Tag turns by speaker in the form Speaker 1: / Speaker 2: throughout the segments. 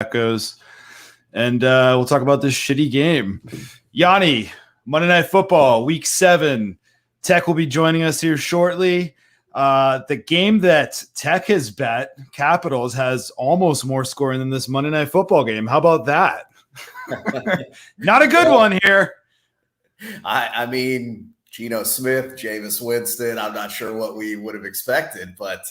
Speaker 1: that goes. And we'll talk about this shitty game. Yanni, Monday Night Football, Week 7. Tech will be joining us here shortly. The game that Tech has bet, Capitals, has almost more scoring than this Monday Night Football game. How about that? Not a good one here.
Speaker 2: I mean, Geno Smith, Jameis Winston, I'm not sure what we would have expected. But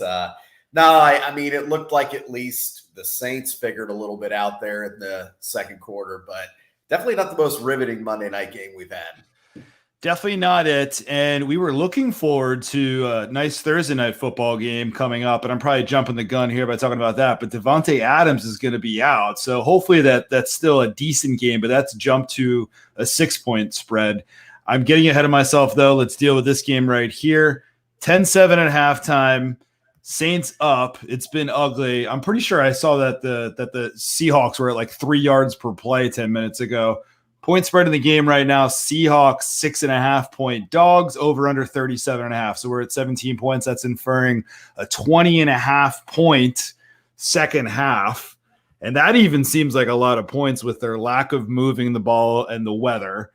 Speaker 2: no, I mean, it looked like at least the Saints figured a little bit out there in the second quarter. But definitely not the most riveting Monday night game we've had.
Speaker 1: Definitely not it. And we were looking forward to a nice Thursday night football game coming up. And I'm probably jumping the gun here by talking about that. But Devontae Adams is going to be out. So hopefully that's still a decent game. But that's jumped to a 6-point spread. I'm getting ahead of myself, though. Let's deal with this game right here. 10-7 at halftime. Saints up. It's been ugly. I'm pretty sure I saw that the Seahawks were at like 3 yards per play 10 minutes ago. Point spread in the game right now, Seahawks 6.5-point dogs, over under 37.5. So we're at 17 points. That's inferring a 20.5-point second half. And that even seems like a lot of points with their lack of moving the ball and the weather.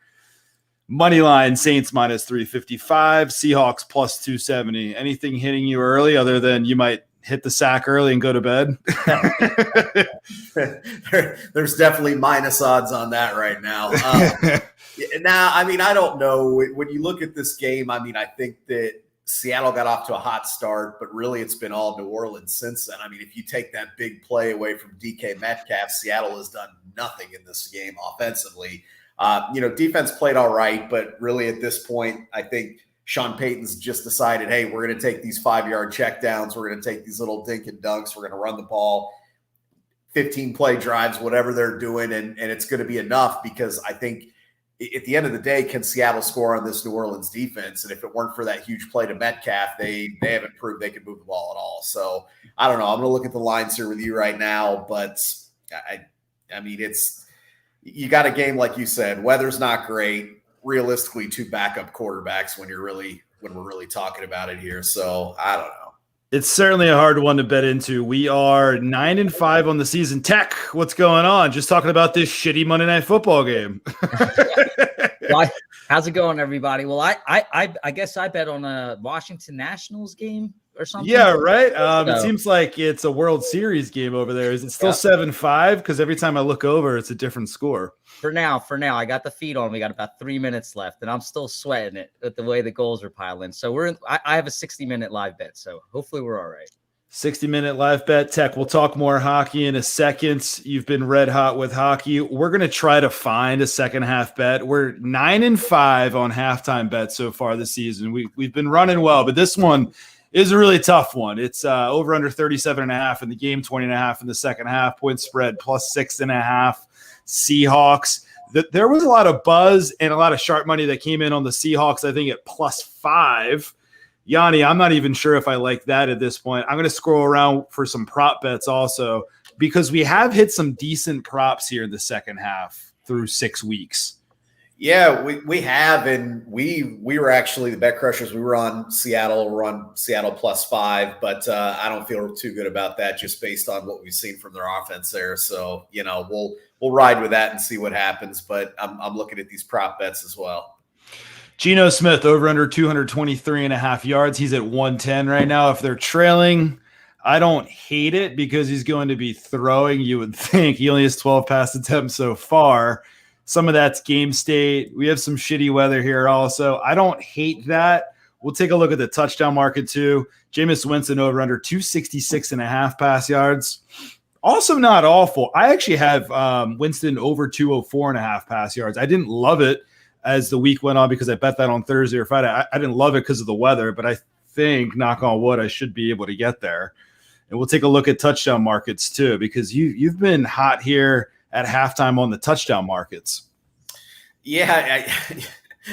Speaker 1: Money line, Saints minus 355, Seahawks plus 270. Anything hitting you early other than you might hit the sack early and go to bed?
Speaker 2: There's definitely minus odds on that right now. Now, I mean, I don't know. When you look at this game, I mean, I think that Seattle got off to a hot start, but really it's been all New Orleans since then. I mean, if you take that big play away from DK Metcalf, Seattle has done nothing in this game offensively. Defense played all right, but really at this point, I think Sean Payton's just decided, hey, we're going to take these 5-yard checkdowns. We're going to take these little dink and dunks. We're going to run the ball, 15-play drives, whatever they're doing, and it's going to be enough because I think at the end of the day, can Seattle score on this New Orleans defense? And if it weren't for that huge play to Metcalf, they haven't proved they can move the ball at all. So I don't know. I'm going to look at the lines here with you right now, but I mean, you got a game like you said. Weather's not great. Realistically, 2 backup quarterbacks when we're really talking about it here. So I don't know.
Speaker 1: It's certainly a hard one to bet into. We are 9-5 on the season. Tech, what's going on? Just talking about this shitty Monday Night Football game.
Speaker 3: How's it going, everybody? Well, I guess I bet on a Washington Nationals game or something.
Speaker 1: Yeah, right. It seems like it's a World Series game over there. Is it still 7-5? Because every time I look over, it's a different score.
Speaker 3: For now, I got the feed on. We got about 3 minutes left, and I'm still sweating it with the way the goals are piling. So I have a 60-minute live bet, so hopefully we're all right.
Speaker 1: 60-minute live bet. Tech, we'll talk more hockey in a second. You've been red hot with hockey. We're going to try to find a second half bet. We're 9-5 on halftime bets so far this season. We've been running well, but this one is a really tough one. It's over under 37.5 in the game, 20.5 in the second half. Point spread plus 6.5. Seahawks. There was a lot of buzz and a lot of sharp money that came in on the Seahawks, I think at plus 5. Yanni, I'm not even sure if I like that at this point. I'm going to scroll around for some prop bets also because we have hit some decent props here in the second half through 6 weeks.
Speaker 2: Yeah, we have, and we were actually the bet crushers. We were on Seattle. We're on Seattle plus 5, but I don't feel too good about that just based on what we've seen from their offense there. So we'll ride with that and see what happens. But I'm looking at these prop bets as well.
Speaker 1: Geno Smith over under 223.5 yards. He's at 110 right now. If they're trailing, I don't hate it because he's going to be throwing. You would think he only has 12 pass attempts so far. Some of that's game state. We have some shitty weather here also. I don't hate that. We'll take a look at the touchdown market too. Jameis Winston over under 266.5 pass yards. Also not awful. I actually have Winston over 204.5 pass yards. I didn't love it as the week went on because I bet that on Thursday or Friday. I didn't love it because of the weather, but I think, knock on wood, I should be able to get there. And we'll take a look at touchdown markets too because you've been hot here at halftime on the touchdown markets.
Speaker 2: Yeah,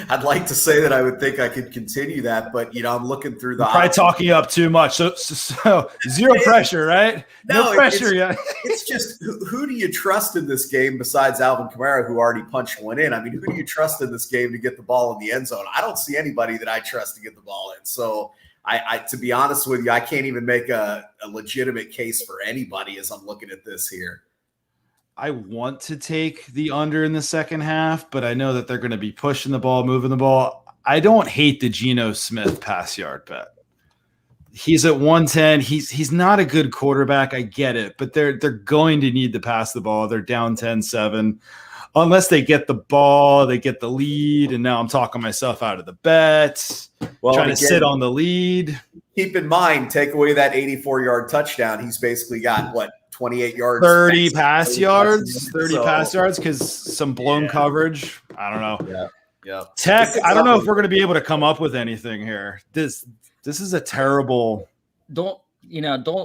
Speaker 2: I'd like to say that I would think I could continue that, but I'm looking through the.
Speaker 1: You're probably talking up too much, so zero pressure, right? No pressure yet.
Speaker 2: It's just who do you trust in this game besides Alvin Kamara, who already punched one in? I mean, who do you trust in this game to get the ball in the end zone? I don't see anybody that I trust to get the ball in. So I to be honest with you, I can't even make a legitimate case for anybody as I'm looking at this here.
Speaker 1: I want to take the under in the second half, but I know that they're going to be pushing the ball, moving the ball. I don't hate the Geno Smith pass yard bet. He's at 110. He's not a good quarterback. I get it, but they're going to need to pass the ball. They're down 10-7. Unless they get the ball, they get the lead, and now I'm talking myself out of the bet. Well, trying to sit on the lead.
Speaker 2: Keep in mind, take away that 84-yard touchdown. He's basically got, 28 yards?
Speaker 1: 30 pass yards? 30 pass yards because some blown coverage. I don't know.
Speaker 2: Yeah.
Speaker 1: Tech, I don't know if we're going to be able to come up with anything here. This is a terrible.
Speaker 3: Don't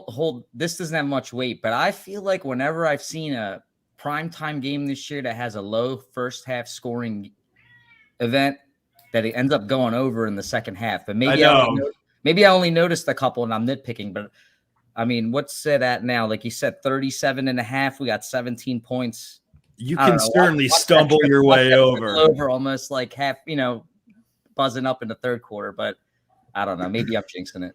Speaker 3: hold. This doesn't have much weight, but I feel like whenever I've seen a primetime game this year that has a low first half scoring event, that it ends up going over in the second half. But maybe I only noticed a couple and I'm nitpicking, but I mean, what's it at now? Like you said, 37.5. We got 17 points.
Speaker 1: You can certainly stumble your way over
Speaker 3: almost like half, buzzing up in the third quarter, but I don't know. Maybe I'm jinxing it.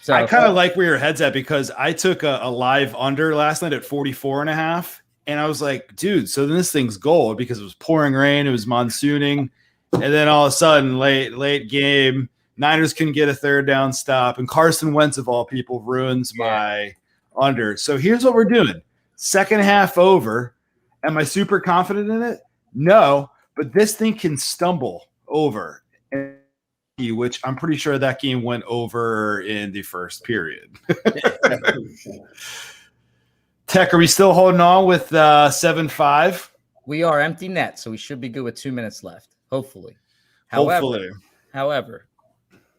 Speaker 3: So
Speaker 1: I kind of like where your head's at because I took a live under last night at 44.5. And I was like, dude, so then this thing's gold because it was pouring rain. It was monsooning. And then all of a sudden, late game, Niners can get a third down stop. And Carson Wentz, of all people, ruins my under. So here's what we're doing. Second half over. Am I super confident in it? No. But this thing can stumble over. Which I'm pretty sure that game went over in the first period. Tech, are we still holding on with 7-5?
Speaker 3: We are empty net, so we should be good with 2 minutes left, hopefully. However,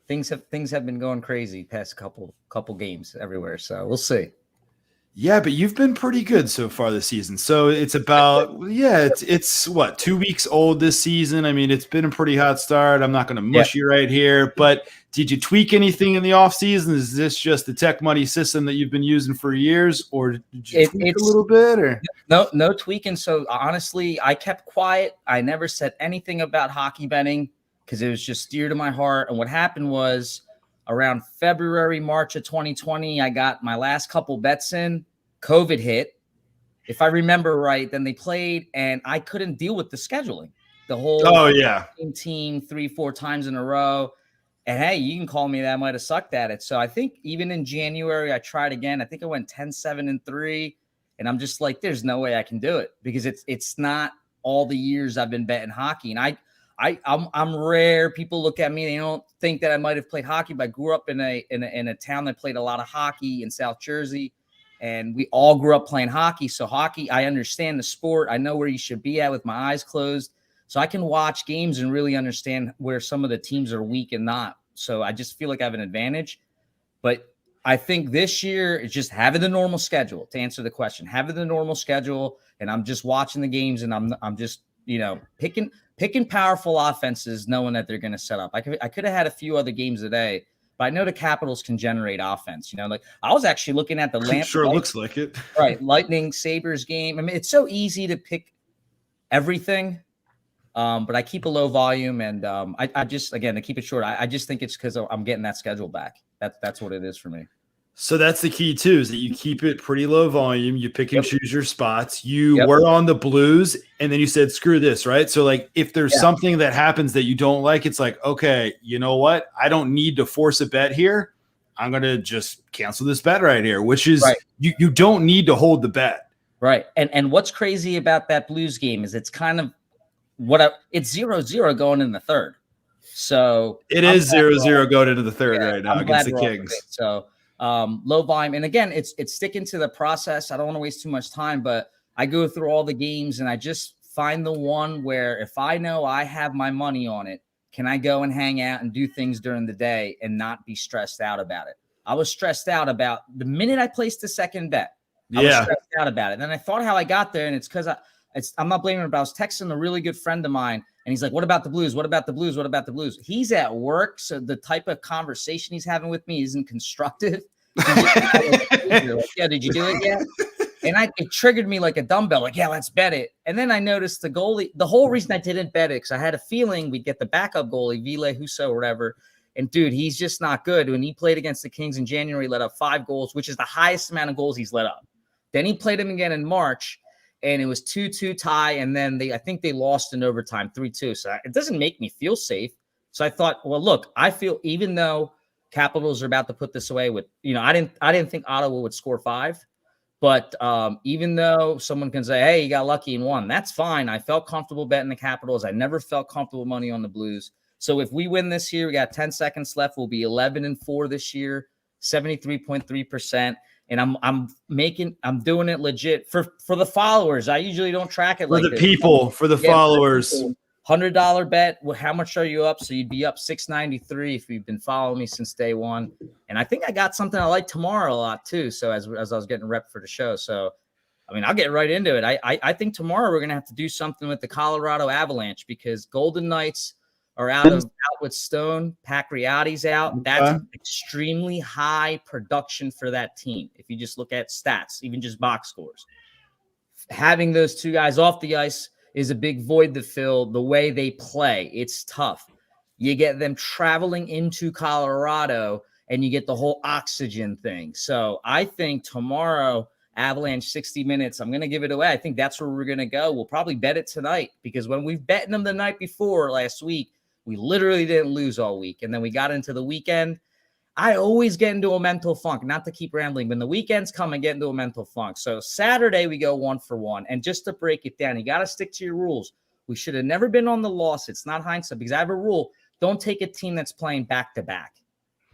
Speaker 3: things have been going crazy past couple games everywhere, so we'll see.
Speaker 1: Yeah, but you've been pretty good so far this season. So it's about it's what, 2 weeks old this season. I mean, it's been a pretty hot start. I'm not going to mush you right here, but did you tweak anything in the offseason? Is this just the Tech Money system that you've been using for years, or did you tweak a little bit? Or
Speaker 3: no tweaking. So honestly, I kept quiet. I never said anything about hockey betting because it was just dear to my heart. And what happened was around February, March of 2020, I got my last couple bets in. COVID hit. If I remember right, then they played, and I couldn't deal with the scheduling. The whole team 3-4 times in a row. And hey, you can call me that. I might have sucked at it. So I think even in January, I tried again. I think I went 10-7-3, and I'm just like, there's no way I can do it because it's not all the years I've been betting hockey. And I'm rare. People look at me, they don't think that I might have played hockey, but I grew up in a town that played a lot of hockey in South Jersey, and we all grew up playing hockey. So hockey, I understand the sport. I know where you should be at with my eyes closed. So I can watch games and really understand where some of the teams are weak and not. So I just feel like I have an advantage. But I think this year is just having the normal schedule, to answer the question, having the normal schedule. And I'm just watching the games, and I'm just, picking powerful offenses, knowing that they're going to set up. I could have had a few other games today, but I know the Capitals can generate offense. Like I was actually looking at the
Speaker 1: sure looks like it.
Speaker 3: Right. Lightning Sabres game. I mean, it's so easy to pick everything. But I keep a low volume, and I just, again, to keep it short, I just think it's because I'm getting that schedule back. That's what it is for me.
Speaker 1: So that's the key too, is that you keep it pretty low volume. You pick and choose your spots. You were on the Blues, and then you said, screw this, right? So like if there's something that happens that you don't like, it's like, okay, you know what? I don't need to force a bet here. I'm going to just cancel this bet right here, which is you don't need to hold the bet. Right.
Speaker 3: And what's crazy about that Blues game is it's kind of it's 0-0 going in the third. So
Speaker 1: it is 0-0 going into the third right now against the Kings.
Speaker 3: So low volume. And again, it's sticking to the process. I don't want to waste too much time, but I go through all the games and I just find the one where if I know I have my money on it, can I go and hang out and do things during the day and not be stressed out about it? I was stressed out about the minute I placed the second bet. I was stressed out about it. And then I thought how I got there, and it's because I'm not blaming him, but I was texting a really good friend of mine, and he's like, what about the Blues? What about the Blues? What about the Blues? He's at work, so the type of conversation he's having with me isn't constructive. Did you do it yet? And it triggered me like a dumbbell, like, let's bet it. And then I noticed the goalie, the whole reason I didn't bet it, because I had a feeling we'd get the backup goalie, Ville Husso or whatever. And dude, he's just not good. When he played against the Kings in January, he let up 5 goals, which is the highest amount of goals he's let up. Then he played him again in March, and it was 2-2 tie, and then I think they lost in overtime 3-2. So it doesn't make me feel safe. So I thought, well, look, I feel even though Capitals are about to put this away with, I didn't think Ottawa would score 5. But even though someone can say, hey, you got lucky and won, that's fine. I felt comfortable betting the Capitals. I never felt comfortable money on the Blues. So if we win this year, we got 10 seconds left. We'll be 11-4 this year, 73.3%. And I'm doing it legit for the followers. I usually don't track it
Speaker 1: for the people, for the followers.
Speaker 3: $100 bet. Well, how much are you up? So you'd be up $693 if you've been following me since day one. And I think I got something I like tomorrow a lot too. So as I was getting rep for the show. So, I mean, I'll get right into it. I think tomorrow we're going to have to do something with the Colorado Avalanche because Golden Knights are out with Stone. Pacriotti's out. That's extremely high production for that team. If you just look at stats, even just box scores, having those two guys off the ice is a big void to fill. The way they play, it's tough. You get them traveling into Colorado and you get the whole oxygen thing. So I think tomorrow, Avalanche 60 minutes, I'm going to give it away. I think that's where we're going to go. We'll probably bet it tonight because when we've betted them the night before last week, we literally didn't lose all week. And then we got into the weekend. I always get into a mental funk, not to keep rambling. When the weekends come, I get into a mental funk. So Saturday, we go 1-for-1. And just to break it down, you got to stick to your rules. We should have never been on the loss. It's not hindsight because I have a rule. Don't take a team that's playing back-to-back.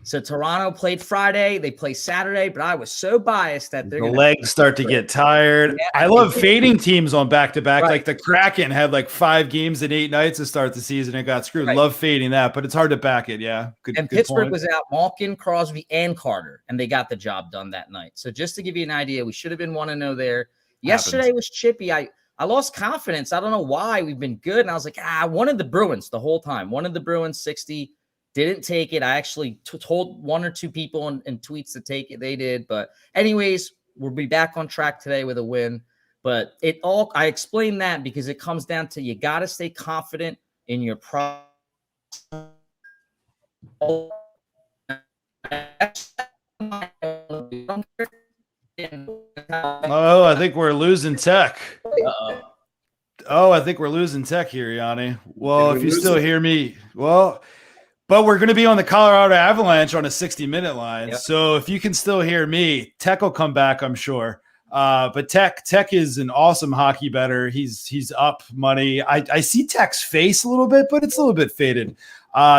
Speaker 3: So Toronto played Friday. They play Saturday, but I was so biased that
Speaker 1: the legs start to get tired. Yeah, I love fading teams on back-to-back. Right. Like the Kraken had like 5 games in 8 nights to start the season and got screwed. Right. Love fading that, but it's hard to back it. Yeah.
Speaker 3: Good Pittsburgh was out Malkin, Crosby, and Carter, and they got the job done that night. So just to give you an idea, we should have been 1-0 there. Yesterday was chippy. I lost confidence. I don't know why. We've been good. And I was like, I wanted the Bruins the whole time. Wanted the Bruins 60. Didn't take it. I actually told 1 or 2 people in tweets to take it. They did. But anyways, we'll be back on track today with a win. But I explained that because it comes down to you got to stay confident in your process.
Speaker 1: Oh, I think we're losing tech.
Speaker 3: Uh-oh.
Speaker 1: Oh, I think we're losing tech here, Yanni. Well, if you still hear me, but we're going to be on the Colorado Avalanche on a 60-minute line. Yep. So if you can still hear me, Tech will come back, I'm sure. But Tech is an awesome hockey bettor. He's up money. I see Tech's face a little bit, but it's a little bit faded.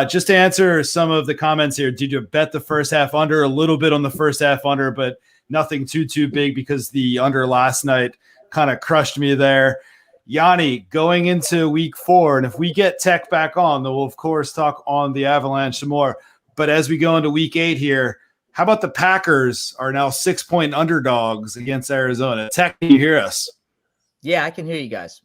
Speaker 1: Just to answer some of the comments here, did you bet the first half under? A little bit on the first half under, but nothing too big because the under last night kind of crushed me there. Yanni, going into week 4, and if we get Tech back on, then we'll, of course, talk on the Avalanche some more. But as we go into week 8 here, how about the Packers are now 6-point underdogs against Arizona? Tech, can you hear us?
Speaker 3: Yeah, I can hear you guys.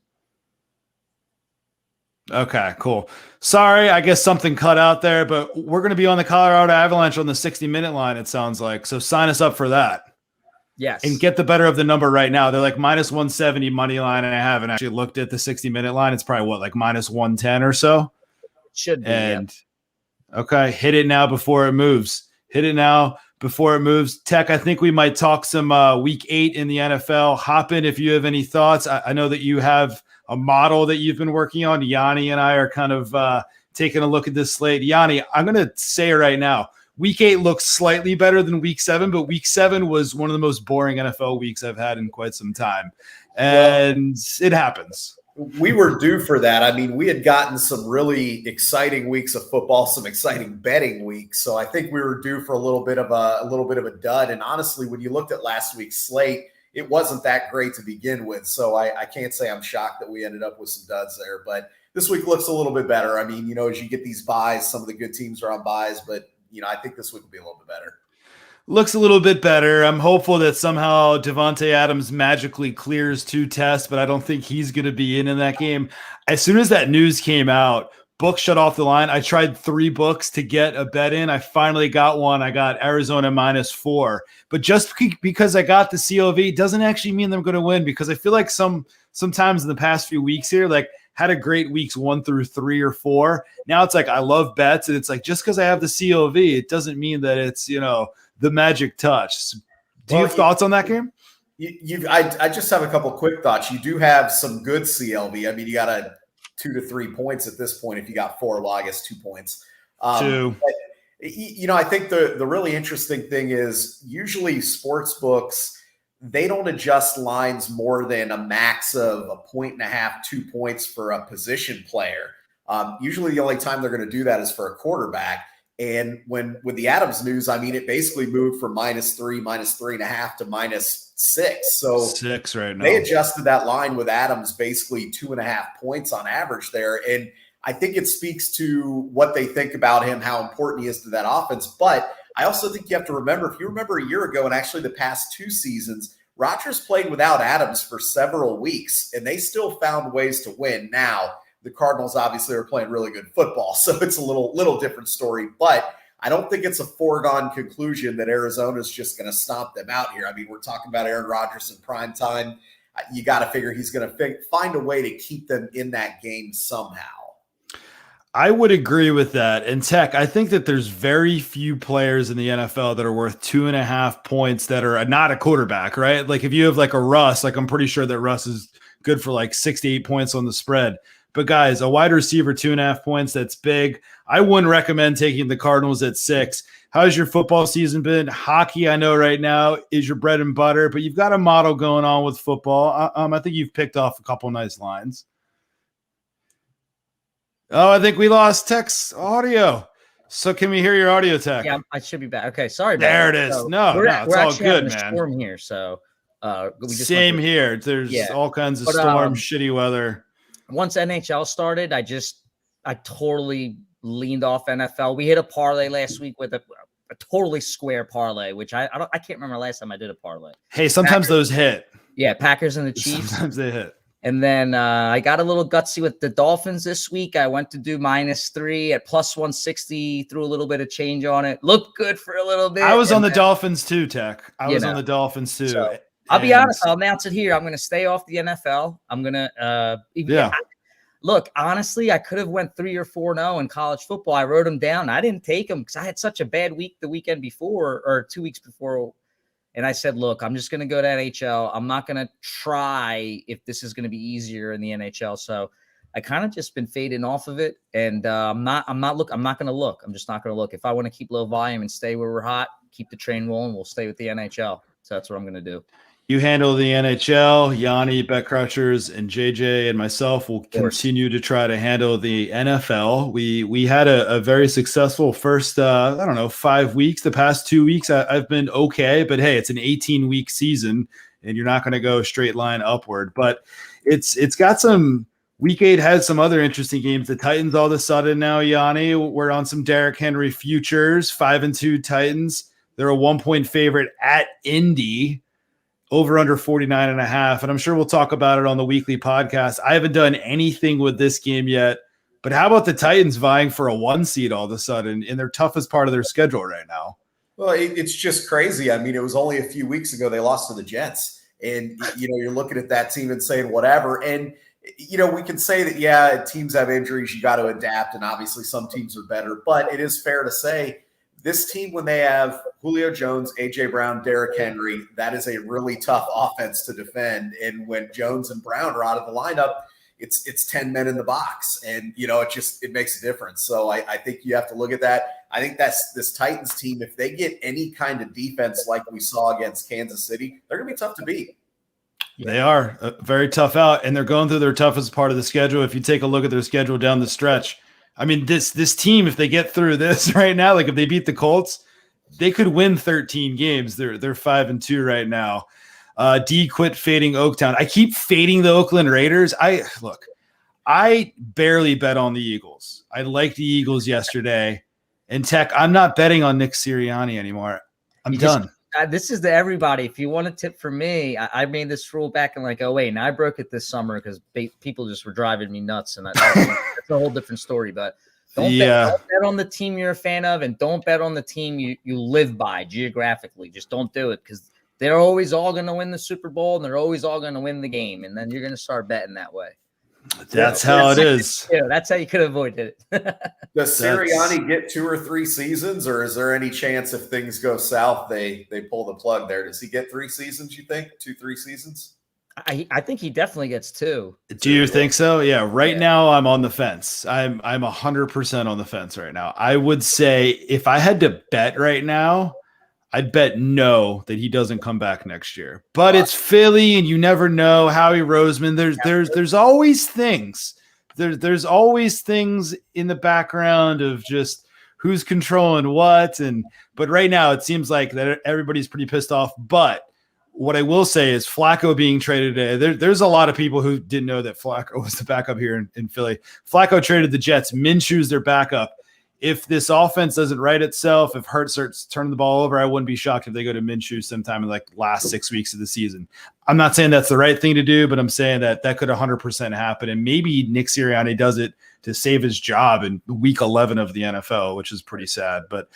Speaker 1: Okay, cool. Sorry, I guess something cut out there, but we're going to be on the Colorado Avalanche on the 60-minute line, it sounds like. So sign us up for that.
Speaker 3: Yes.
Speaker 1: And get the better of the number right now. They're like minus 170 money line, and I haven't actually looked at the 60-minute line. It's probably like minus 110 or so.
Speaker 3: It should be.
Speaker 1: And okay, hit it now before it moves. Hit it now before it moves. Tech, I think we might talk some week 8 in the NFL. Hop in if you have any thoughts. I know that you have a model that you've been working on. Yanni and I are kind of taking a look at this slate. Yanni, I'm going to say it right now. Week 8 looks slightly better than week 7, but week 7 was one of the most boring NFL weeks I've had in quite some time. And it happens.
Speaker 2: We were due for that. I mean, we had gotten some really exciting weeks of football, some exciting betting weeks. So I think we were due for a little bit of a dud. And honestly, when you looked at last week's slate, it wasn't that great to begin with. So I can't say I'm shocked that we ended up with some duds there. But this week looks a little bit better. I mean, as you get these buys, some of the good teams are on buys, but I think this week will be a little bit better.
Speaker 1: Looks a little bit better. I'm hopeful that somehow Davante Adams magically clears 2 tests, but I don't think he's going to be in that game. As soon as that news came out, books shut off the line. I tried 3 books to get a bet in. I finally got one. I got Arizona -4. But just because I got the COV doesn't actually mean they're going to win, because I feel like sometimes in the past few weeks here, like, had a great weeks 1 through 3 or 4. Now it's like I love bets, and it's like just because I have the COV, it doesn't mean that it's the magic touch. Do you have thoughts on that game?
Speaker 2: I just have a couple quick thoughts. You do have some good CLV. I mean, you got a 2 to 3 points at this point. If you got 4, well, I guess 2 points.
Speaker 1: 2.
Speaker 2: But, I think the really interesting thing is usually sports books, they don't adjust lines more than a max of 1.5, 2 points for a position player. Usually the only time they're going to do that is for a quarterback. And with the Adams news, I mean, it basically moved from -3, -3.5 to -6. So
Speaker 1: 6 right now.
Speaker 2: They adjusted that line with Adams basically 2.5 points on average there. And I think it speaks to what they think about him, how important he is to that offense. But I also think you have to remember, if you remember a year ago and actually the past 2 seasons, Rodgers played without Adams for several weeks, and they still found ways to win. Now, the Cardinals obviously are playing really good football, so it's a little different story. But I don't think it's a foregone conclusion that Arizona's just going to stomp them out here. I mean, we're talking about Aaron Rodgers in prime time. You got to figure he's going to find a way to keep them in that game somehow.
Speaker 1: I would agree with that. And Tech, I think that there's very few players in the NFL that are worth 2.5 points that are not a quarterback, right? Like if you have like a Russ, like I'm pretty sure that Russ is good for like 6 to 8 points on the spread. But guys, a wide receiver, 2.5 points, that's big. I wouldn't recommend taking the Cardinals at 6. How's your football season been? Hockey, I know right now, is your bread and butter, but you've got a model going on with football. I think you've picked off a couple nice lines. Oh, I think we lost Tech's audio. So can we hear your audio, Tech?
Speaker 3: Yeah, I should be back. Okay, sorry.
Speaker 1: There it is.
Speaker 3: So
Speaker 1: we're all good, man.
Speaker 3: Storm here, so
Speaker 1: we just same here. There's all kinds of storms, shitty weather.
Speaker 3: Once NHL started, I totally leaned off NFL. We hit a parlay last week with a totally square parlay, which I can't remember last time I did a parlay.
Speaker 1: Hey, sometimes those hit.
Speaker 3: Yeah, Packers and the Chiefs.
Speaker 1: Sometimes they hit.
Speaker 3: And then I got a little gutsy with the Dolphins this week. I went to do -3 at +160, threw a little bit of change on it. Looked good for a little bit.
Speaker 1: I was on the Dolphins too, Tech. I was on the Dolphins too.
Speaker 3: So, I'll be honest. I'll announce it here. I'm going to stay off the NFL. I'm going to look, honestly, I could have went 3 or 4-0 in college football. I wrote them down. I didn't take them because I had such a bad week the weekend before or 2 weeks before. And I said, look, I'm just going to go to NHL. I'm not going to try if this is going to be easier in the NHL. So I kind of just been fading off of it. And I'm not going to look. I'm just not going to look. If I want to keep low volume and stay where we're hot, keep the train rolling, we'll stay with the NHL. So that's what I'm going to do.
Speaker 1: You handle the NHL, Yanni, Bet Crutchers, and JJ and myself will continue to try to handle the NFL. We had a very successful first, 5 weeks. The past 2 weeks, I've been okay. But, hey, it's an 18-week season, and you're not going to go straight line upward. But it's got some – Week 8 had some other interesting games. The Titans all of a sudden now, Yanni, we're on some Derrick Henry futures, 5-2 Titans. They're a 1-point favorite at Indy. Over under 49.5. And I'm sure we'll talk about it on the weekly podcast. I haven't done anything with this game yet, but how about the Titans vying for a 1 seed all of a sudden in their toughest part of their schedule right now?
Speaker 2: Well, it's just crazy. I mean, it was only a few weeks ago they lost to the Jets. And, you're looking at that team and saying whatever. And, we can say that, teams have injuries. You got to adapt. And obviously some teams are better. But it is fair to say this team, when they have Julio Jones, A.J. Brown, Derrick Henry, that is a really tough offense to defend. And when Jones and Brown are out of the lineup, it's 10 men in the box. And, it makes a difference. So I think you have to look at that. I think that's this Titans team. If they get any kind of defense like we saw against Kansas City, they're going to be tough to beat.
Speaker 1: They are very tough out, and they're going through their toughest part of the schedule. If you take a look at their schedule down the stretch, I mean, this team, if they get through this right now, like if they beat the Colts, they could win 13 games. They're 5-2 right now. D quit fading Oaktown. I keep fading the Oakland Raiders. I barely bet on the Eagles. I liked the Eagles yesterday. And Tech, I'm not betting on Nick Sirianni anymore. I'm done.
Speaker 3: This is to everybody. If you want a tip from me, I made this rule back in like 2008, and I broke it this summer because people just were driving me nuts, and that's a whole different story. But don't bet on the team you're a fan of, and don't bet on the team you live by geographically. Just don't do it because they're always all going to win the Super Bowl, and they're always all going to win the game, and then you're going to start betting that way.
Speaker 1: That's how it is.
Speaker 3: Yeah, that's how you could have avoided it.
Speaker 2: Does Sirianni get 2 or 3 seasons, or is there any chance if things go south, they pull the plug there? Does he get 3 seasons, you think? 2-3 seasons?
Speaker 3: I think he definitely gets 2.
Speaker 1: Do you think so? Yeah. Right now, I'm on the fence. I'm 100% on the fence right now. I would say if I had to bet right now, I'd bet no that he doesn't come back next year. But it's Philly, and you never know. Howie Roseman. There's always things. There's always things in the background of just who's controlling what. But right now, it seems like that everybody's pretty pissed off. But what I will say is Flacco being traded today. There's a lot of people who didn't know that Flacco was the backup here in Philly. Flacco traded the Jets. Minshew's their backup. If this offense doesn't right itself, if Hurt starts turning the ball over, I wouldn't be shocked if they go to Minshew sometime in like last 6 weeks of the season. I'm not saying that's the right thing to do, but I'm saying that could 100% happen. And maybe Nick Sirianni does it to save his job in week 11 of the NFL, which is pretty sad. But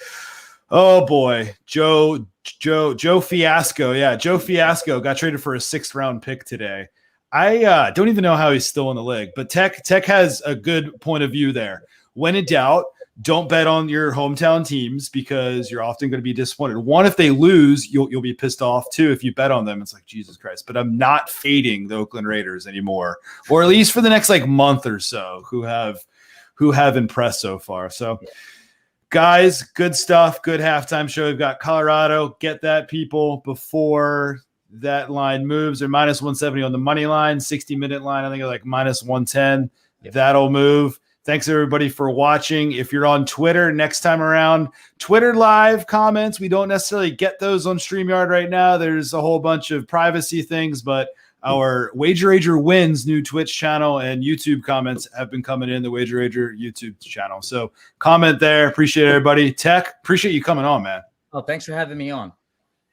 Speaker 1: oh boy, Joe Fiasco. Yeah, Joe Fiasco got traded for a 6th round pick today. I don't even know how he's still in the league, but Tech has a good point of view there. When in doubt, don't bet on your hometown teams because you're often going to be disappointed. One, if they lose, you'll be pissed off. 2, if you bet on them, it's like, Jesus Christ. But I'm not fading the Oakland Raiders anymore, or at least for the next like month or so, who have impressed so far. So guys, good stuff. Good halftime show. We've got Colorado. Get that, people, before that line moves. They're minus 170 on the money line, 60-minute line. I think like minus 110.
Speaker 3: Yep.
Speaker 1: That'll move. Thanks, everybody, for watching. If you're on Twitter next time around, Twitter live comments, we don't necessarily get those on StreamYard right now. There's a whole bunch of privacy things, but our Wager Rager Wins new Twitch channel and YouTube comments have been coming in the Wager Rager YouTube channel. So comment there. Appreciate everybody. Tech, appreciate you coming on, man.
Speaker 3: Oh, thanks for having me on.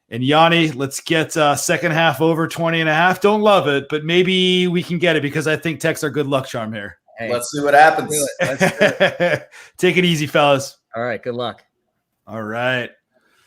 Speaker 1: And Yanni, let's get second half over 20.5. Don't love it, but maybe we can get it because I think Tech's our good luck charm here.
Speaker 2: Hey, let's see what happens.
Speaker 3: Let's do it.
Speaker 1: Take it easy, fellas.
Speaker 3: All right. Good luck.
Speaker 1: All right.